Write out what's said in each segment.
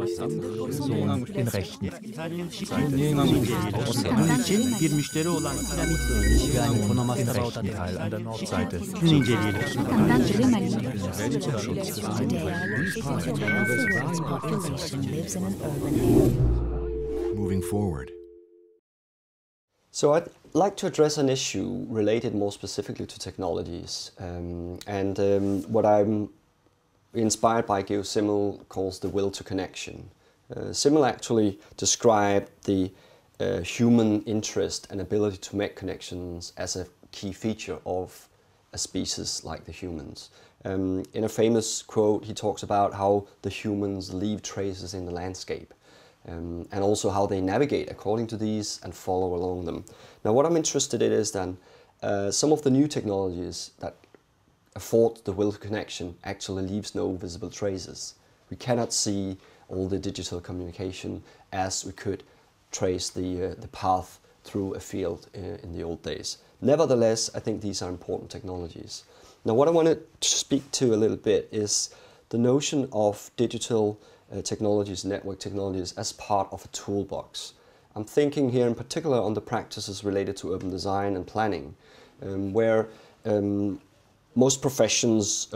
den rechten bir müşteri olan den rechten Teil an der Nordseite. Moving forward. So I'd like to address an issue related more specifically to technologies, what I'm inspired by Simmel calls the will to connection. Simmel actually described the human interest and ability to make connections as a key feature of a species like the humans. In a famous quote, he talks about how the humans leave traces in the landscape. And also how they navigate according to these and follow along them. Now what I'm interested in is then some of the new technologies that afford the will to connection actually leaves no visible traces. We cannot see all the digital communication as we could trace the path through a field in the old days. Nevertheless, I think these are important technologies. Now what I want to speak to a little bit is the notion of digital technologies, network technologies, as part of a toolbox. I'm thinking here in particular on the practices related to urban design and planning, where most professionals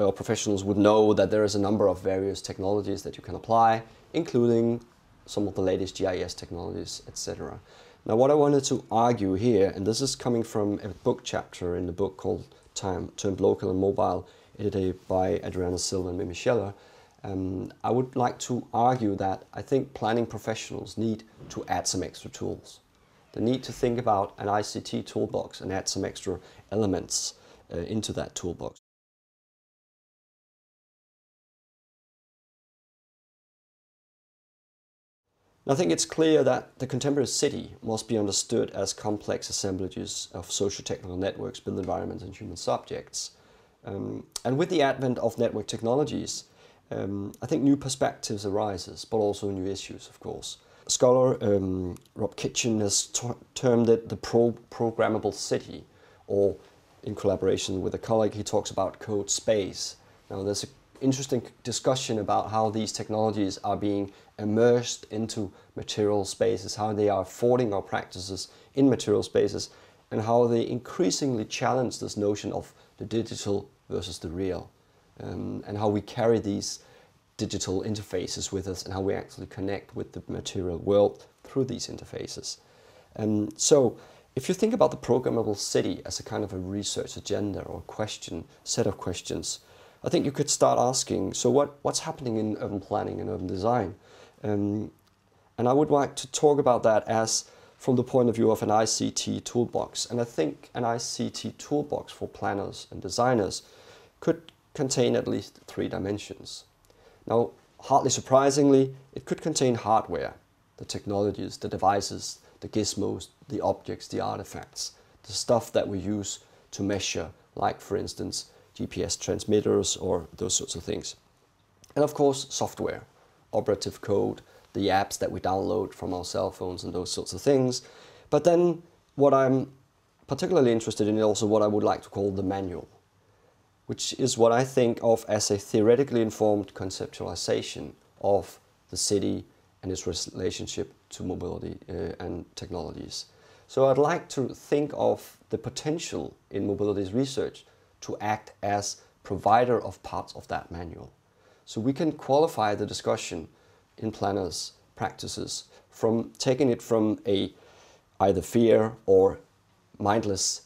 would know that there is a number of various technologies that you can apply, including some of the latest GIS technologies, etc. Now what I wanted to argue here, and this is coming from a book chapter in the book called Termed Local and Mobile, edited by Adriana Silva and Mimi Scheller, I would like to argue that I think planning professionals need to add some extra tools. They need to think about an ICT toolbox and add some extra elements into that toolbox. I think it's clear that the contemporary city must be understood as complex assemblages of socio-technical networks, built environments and human subjects. And with the advent of network technologies, I think new perspectives arises, but also new issues, of course. Scholar Rob Kitchen has termed it the programmable city, or in collaboration with a colleague, he talks about code space. Now there's an interesting discussion about how these technologies are being immersed into material spaces, how they are affording our practices in material spaces, and how they increasingly challenge this notion of the digital versus the real. And how we carry these digital interfaces with us and how we actually connect with the material world through these interfaces. So if you think about the programmable city as a kind of a research agenda or set of questions, I think you could start asking, so what's happening in urban planning and urban design? And I would like to talk about that as from the point of view of an ICT toolbox. And I think an ICT toolbox for planners and designers could contain at least 3 dimensions. Now, hardly surprisingly, it could contain hardware, the technologies, the devices, the gizmos, the objects, the artifacts, the stuff that we use to measure, like for instance, GPS transmitters or those sorts of things. And of course, software, operative code, the apps that we download from our cell phones and those sorts of things. But then what I'm particularly interested in is also what I would like to call the manual, which is what I think of as a theoretically informed conceptualization of the city and its relationship to mobility and technologies. So I'd like to think of the potential in mobilities research to act as provider of parts of that manual. So we can qualify the discussion in planners' practices from taking it from either fear or mindless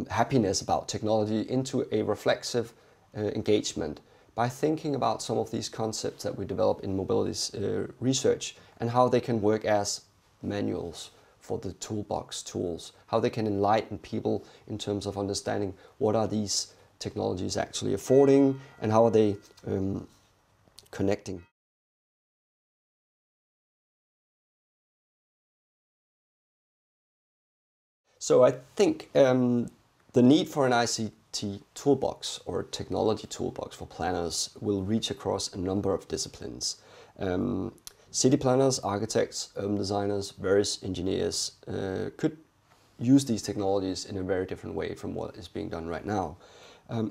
happiness about technology into a reflexive engagement by thinking about some of these concepts that we develop in mobilities research and how they can work as manuals for the toolbox tools, how they can enlighten people in terms of understanding what are these technologies actually affording and how are they connecting. So I think the need for an ICT toolbox or technology toolbox for planners will reach across a number of disciplines. City planners, architects, urban designers, various engineers could use these technologies in a very different way from what is being done right now.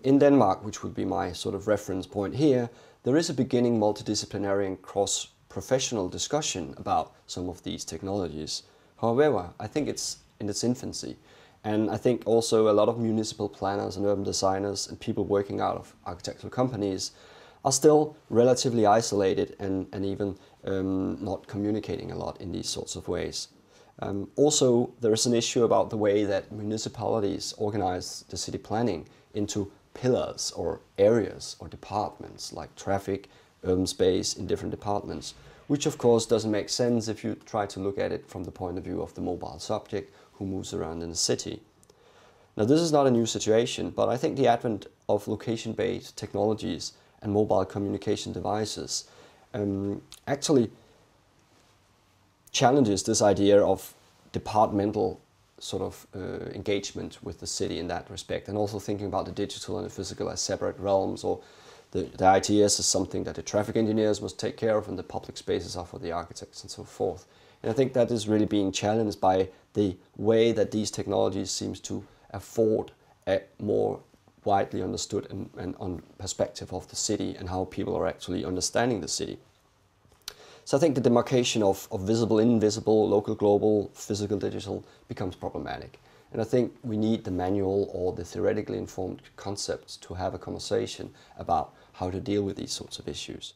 In Denmark, which would be my sort of reference point here, there is a beginning multidisciplinary and cross professional discussion about some of these technologies. However, I think it's in its infancy. And I think also a lot of municipal planners and urban designers and people working out of architectural companies are still relatively isolated and even not communicating a lot in these sorts of ways. Also, there is an issue about the way that municipalities organize the city planning into pillars or areas or departments like traffic, urban space in different departments, which of course doesn't make sense if you try to look at it from the point of view of the mobile subject who moves around in the city. Now, this is not a new situation, but I think the advent of location-based technologies and mobile communication devices actually challenges this idea of departmental sort of engagement with the city in that respect, and also thinking about the digital and the physical as separate realms, or the ITS is something that the traffic engineers must take care of and the public spaces are for the architects and so forth. And I think that is really being challenged by the way that these technologies seems to afford a more widely understood and on perspective of the city and how people are actually understanding the city. So I think the demarcation of visible, invisible, local, global, physical, digital becomes problematic. And I think we need the manual or the theoretically informed concepts to have a conversation about how to deal with these sorts of issues.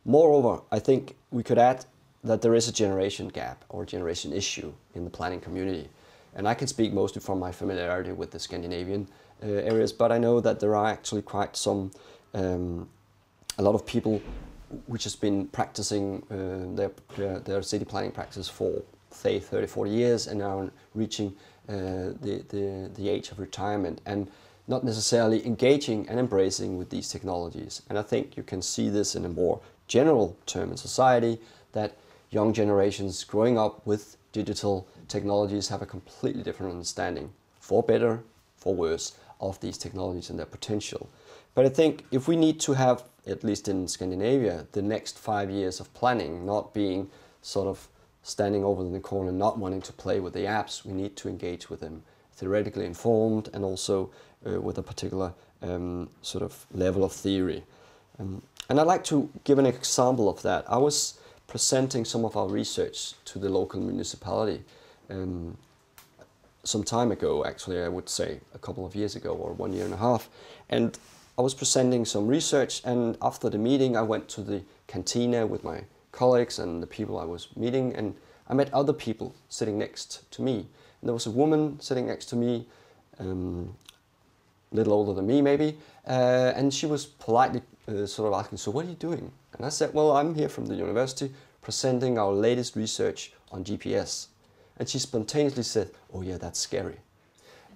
Moreover, I think we could add that there is a generation gap or generation issue in the planning community. And I can speak mostly from my familiarity with the Scandinavian areas, but I know that there are actually quite some, a lot of people which has been practicing their city planning practice for, say, 30, 40 years and now reaching the age of retirement and not necessarily engaging and embracing with these technologies. And I think you can see this in a more general term in society, that young generations growing up with digital technologies have a completely different understanding, for better, for worse, of these technologies and their potential. But I think if we need to have, at least in Scandinavia, the next 5 years of planning not being sort of standing over in the corner, not wanting to play with the apps, we need to engage with them, theoretically informed and also with a particular sort of level of theory. And I'd like to give an example of that. I was presenting some of our research to the local municipality some time ago, actually, I would say a couple of years ago or 1 year and a half. And I was presenting some research, and after the meeting I went to the cantina with my colleagues and the people I was meeting, and I met other people sitting next to me. And there was a woman sitting next to me, a little older than me maybe, and she was politely sort of asking, "So what are you doing?" And I said, "Well, I'm here from the university presenting our latest research on GPS." And she spontaneously said, "Oh yeah, that's scary."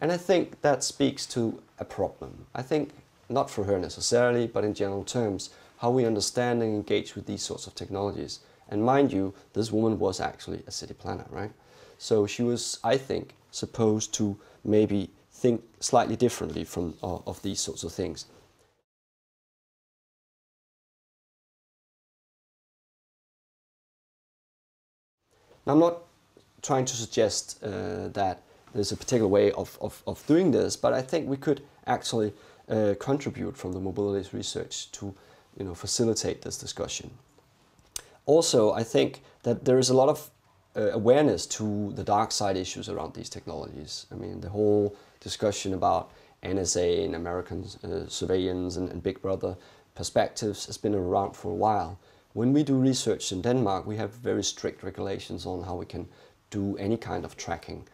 And I think that speaks to a problem. I think not for her necessarily, but in general terms, how we understand and engage with these sorts of technologies. And mind you, this woman was actually a city planner, right? So she was, I think, supposed to maybe think slightly differently from of these sorts of things. Now, I'm not trying to suggest that there's a particular way of doing this, but I think we could actually contribute from the mobilities research to facilitate this discussion. Also, I think that there is a lot of awareness to the dark side issues around these technologies. I mean, the whole discussion about NSA and American surveillance and Big Brother perspectives has been around for a while. When we do research in Denmark, we have very strict regulations on how we can do any kind of tracking.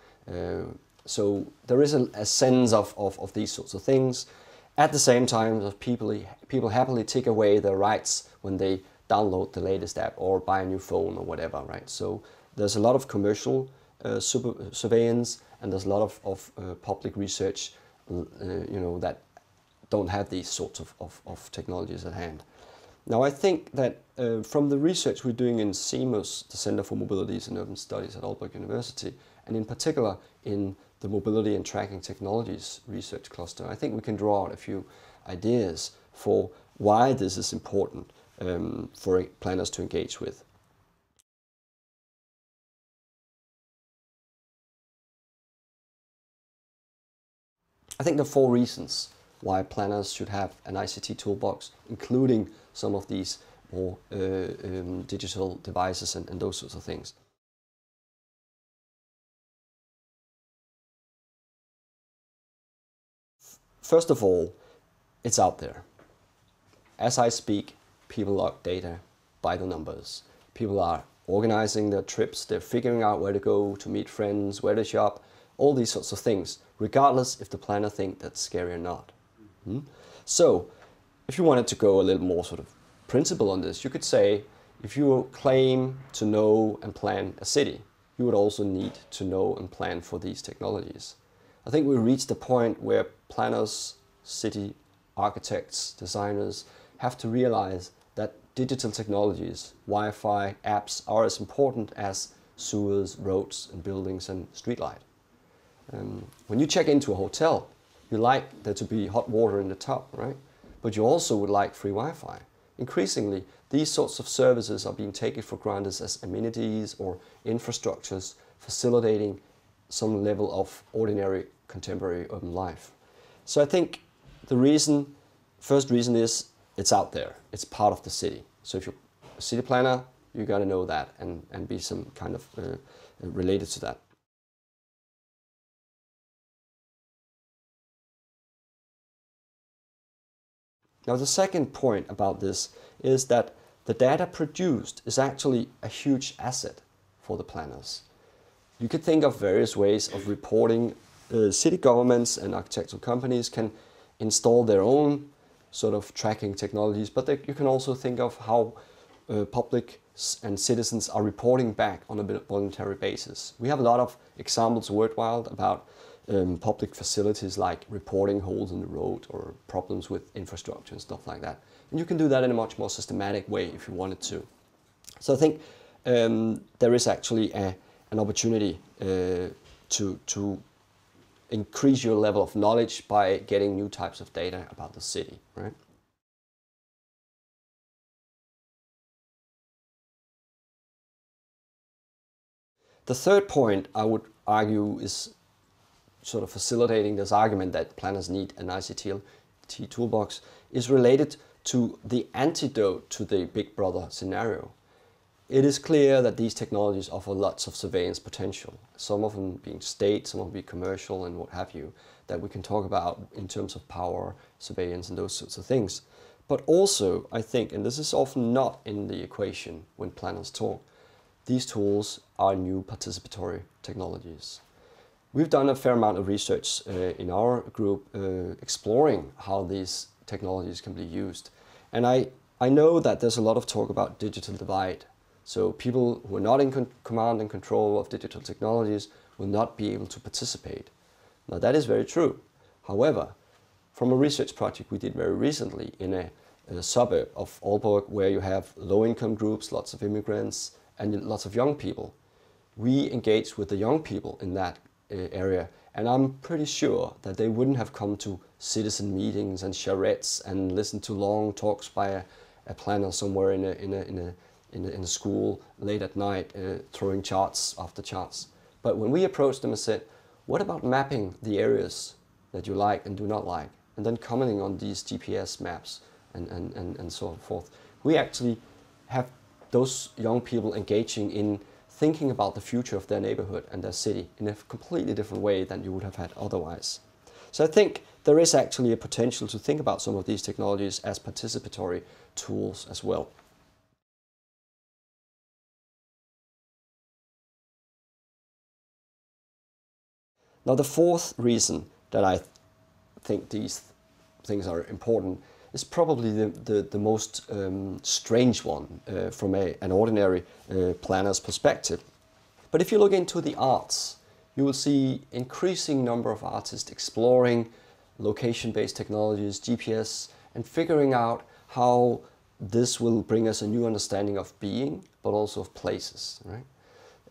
So there is a sense of these sorts of things. At the same time, people happily take away their rights when they download the latest app or buy a new phone or whatever, right? So there's a lot of commercial surveillance, and there's a lot of public research, that don't have these sorts of technologies at hand. Now, I think that from the research we're doing in CEMUS, the Center for Mobilities and Urban Studies at Aalborg University, and in particular in the Mobility and Tracking Technologies research cluster, I think we can draw out a few ideas for why this is important for planners to engage with. I think there are 4 reasons why planners should have an ICT toolbox, including some of these more digital devices and those sorts of things. First of all, it's out there. As I speak, people log data by the numbers. People are organizing their trips, they're figuring out where to go to meet friends, where to shop, all these sorts of things, regardless if the planner thinks that's scary or not. So, if you wanted to go a little more sort of principle on this, you could say, if you claim to know and plan a city, you would also need to know and plan for these technologies. I think we reached the point where planners, city architects, designers have to realize that digital technologies, Wi-Fi, apps are as important as sewers, roads and buildings and streetlight. When you check into a hotel, you like there to be hot water in the tub, right? But you also would like free Wi-Fi. Increasingly, these sorts of services are being taken for granted as amenities or infrastructures facilitating some level of ordinary contemporary urban life. So I think the first reason is it's out there. It's part of the city. So if you're a city planner, you got to know that and be some kind of related to that. Now the second point about this is that the data produced is actually a huge asset for the planners. You could think of various ways of reporting. City governments and architectural companies can install their own sort of tracking technologies, but you can also think of how public and citizens are reporting back on a voluntary basis. We have a lot of examples worldwide about public facilities like reporting holes in the road or problems with infrastructure and stuff like that. And you can do that in a much more systematic way if you wanted to. So I think there is actually an opportunity to increase your level of knowledge by getting new types of data about the city, right? The third point I would argue is sort of facilitating this argument that planners need an ICT toolbox is related to the antidote to the Big Brother scenario. It is clear that these technologies offer lots of surveillance potential, some of them being state, some of them being commercial and what have you, that we can talk about in terms of power, surveillance and those sorts of things. But also, I think, and this is often not in the equation when planners talk, these tools are new participatory technologies. We've done a fair amount of research in our group exploring how these technologies can be used. And I know that there's a lot of talk about digital divide. So people who are not in command and control of digital technologies will not be able to participate. Now that is very true. However, from a research project we did very recently in a suburb of Aalborg where you have low-income groups, lots of immigrants and lots of young people, we engaged with the young people in that area, and I'm pretty sure that they wouldn't have come to citizen meetings and charrettes and listened to long talks by a planner somewhere in a school late at night, throwing charts after charts. But when we approached them and said, what about mapping the areas that you like and do not like, and then commenting on these GPS maps and so forth, we actually have those young people engaging in thinking about the future of their neighborhood and their city in a completely different way than you would have had otherwise. So I think there is actually a potential to think about some of these technologies as participatory tools as well. Now the fourth reason that I think these things are important is probably the most strange one from an ordinary planner's perspective. But if you look into the arts, you will see increasing number of artists exploring location-based technologies, GPS, and figuring out how this will bring us a new understanding of being, but also of places, right?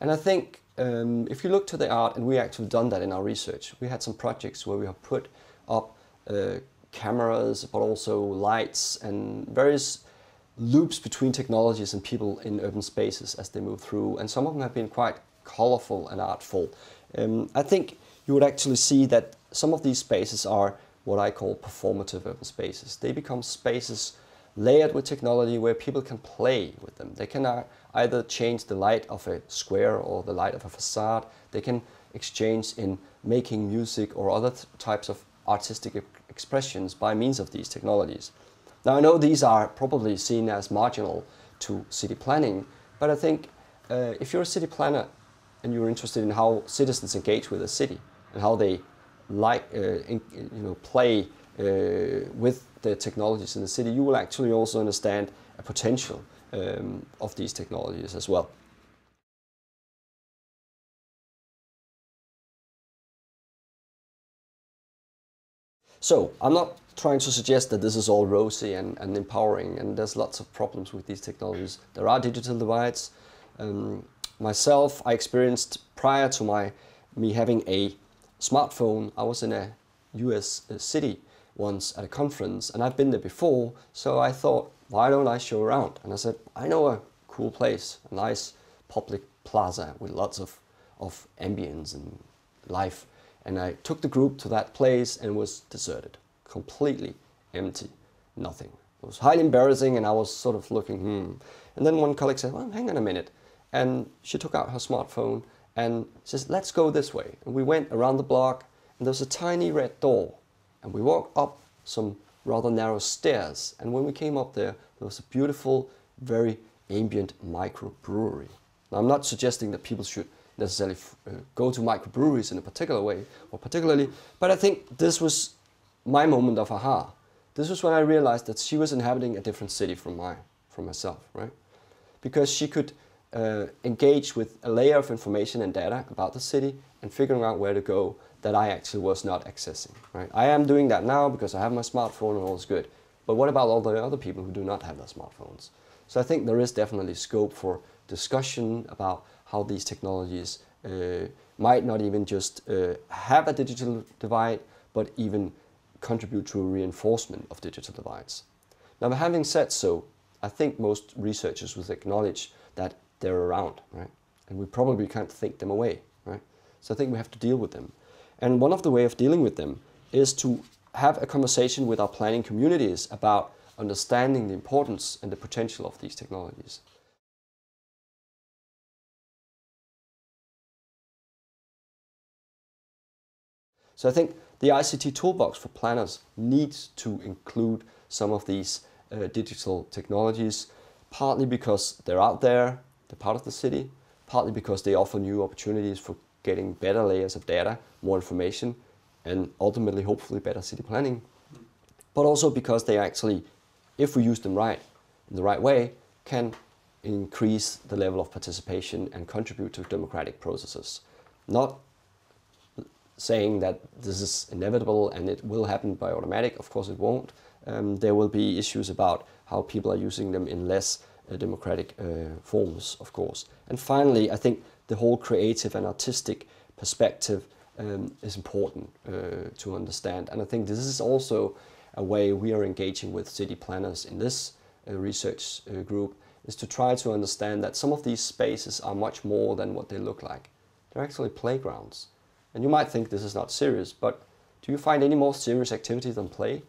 And I think if you look to the art, and we actually done that in our research, we had some projects where we have put up cameras, but also lights and various loops between technologies and people in urban spaces as they move through. And some of them have been quite colorful and artful. I think you would actually see that some of these spaces are what I call performative urban spaces. They become spaces layered with technology where people can play with them. They can either change the light of a square or the light of a facade. They can exchange in making music or other types of artistic expressions by means of these technologies. Now I know these are probably seen as marginal to city planning, but I think if you're a city planner and you're interested in how citizens engage with a city and how they play with the technologies in the city, you will actually also understand a potential of these technologies as well. So I'm not trying to suggest that this is all rosy and empowering, and there's lots of problems with these technologies. There are digital divides. Myself, I experienced prior to me having a smartphone, I was in a US city once at a conference, and I've been there before, so I thought, why don't I show around? And I said, I know a cool place, a nice public plaza with lots of ambience and life. And I took the group to that place and it was deserted, completely empty, nothing. It was highly embarrassing and I was sort of looking, And then one colleague said, well, hang on a minute. And she took out her smartphone and says, let's go this way. And we went around the block and there was a tiny red door. And we walked up some rather narrow stairs. And when we came up there, there was a beautiful, very ambient microbrewery. Now, I'm not suggesting that people should necessarily go to microbreweries in a particular way or particularly, but I think this was my moment of aha. This was when I realized that she was inhabiting a different city from myself, right? Because she could engage with a layer of information and data about the city and figuring out where to go that I actually was not accessing, right? I am doing that now because I have my smartphone and all is good. But what about all the other people who do not have their smartphones? So I think there is definitely scope for discussion about how these technologies might not even just have a digital divide, but even contribute to a reinforcement of digital divides. Now, having said so, I think most researchers will acknowledge that they're around, right? And we probably can't think them away, right? So I think we have to deal with them. And one of the ways of dealing with them is to have a conversation with our planning communities about understanding the importance and the potential of these technologies. So I think the ICT toolbox for planners needs to include some of these digital technologies, partly because they're out there, they're part of the city, partly because they offer new opportunities for getting better layers of data, more information, and ultimately, hopefully, better city planning. But also because they actually, if we use them right, in the right way, can increase the level of participation and contribute to democratic processes. Not saying that this is inevitable and it will happen by automatic. Of course it won't. There will be issues about how people are using them in less democratic forms, of course. And finally, I think the whole creative and artistic perspective is important to understand. And I think this is also a way we are engaging with city planners in this research group, is to try to understand that some of these spaces are much more than what they look like. They're actually playgrounds. And you might think this is not serious, but do you find any more serious activity than play?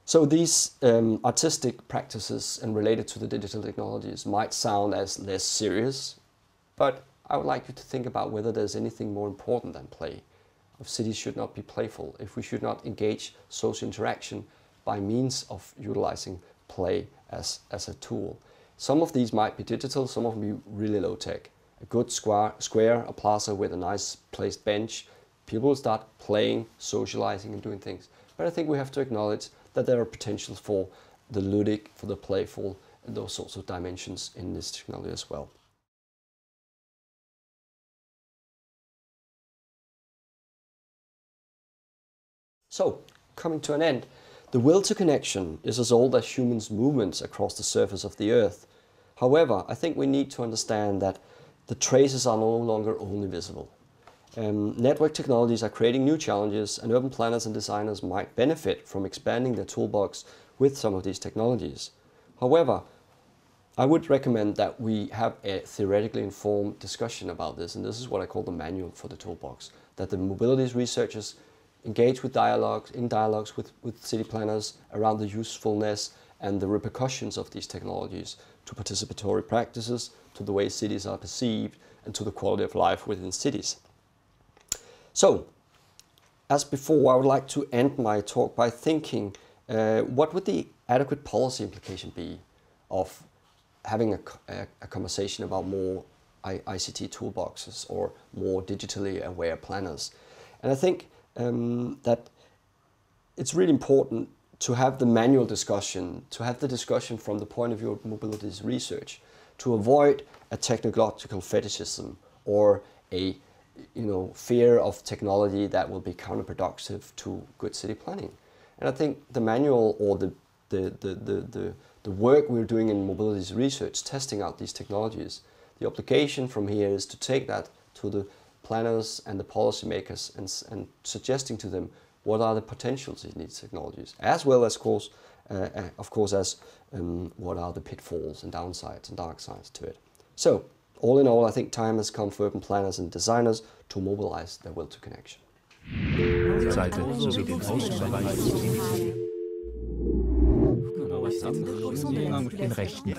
So these artistic practices and related to the digital technologies might sound as less serious, but I would like you to think about whether there's anything more important than play. If cities should not be playful, if we should not engage social interaction by means of utilizing play as a tool. Some of these might be digital, some of them be really low tech. A good square, a plaza with a nice placed bench, people will start playing, socializing and doing things. But I think we have to acknowledge that there are potentials for the ludic, for the playful, and those sorts of dimensions in this technology as well. So, coming to an end, the will to connection is as old as humans' movements across the surface of the earth. However, I think we need to understand that the traces are no longer only visible. Network technologies are creating new challenges, and urban planners and designers might benefit from expanding their toolbox with some of these technologies. However, I would recommend that we have a theoretically informed discussion about this, and this is what I call the manual for the toolbox, that the mobilities researchers engage with dialogues with city planners around the usefulness and the repercussions of these technologies to participatory practices, to the way cities are perceived, and to the quality of life within cities. So, as before, I would like to end my talk by thinking, what would the adequate policy implication be of having a conversation about more ICT toolboxes or more digitally aware planners? And I think that it's really important to have the manual discussion, to have the discussion from the point of view of mobilities research, to avoid a technological fetishism or a fear of technology that will be counterproductive to good city planning. And I think the manual or the work we're doing in mobilities research, testing out these technologies, the obligation from here is to take that to the planners and the policymakers and suggesting to them what are the potentials in these technologies, as well as, of course, as what are the pitfalls and downsides and dark sides to it. So, all in all, I think time has come for urban planners and designers to mobilize their will to connection. Seite sowie den Außenbereich den rechten.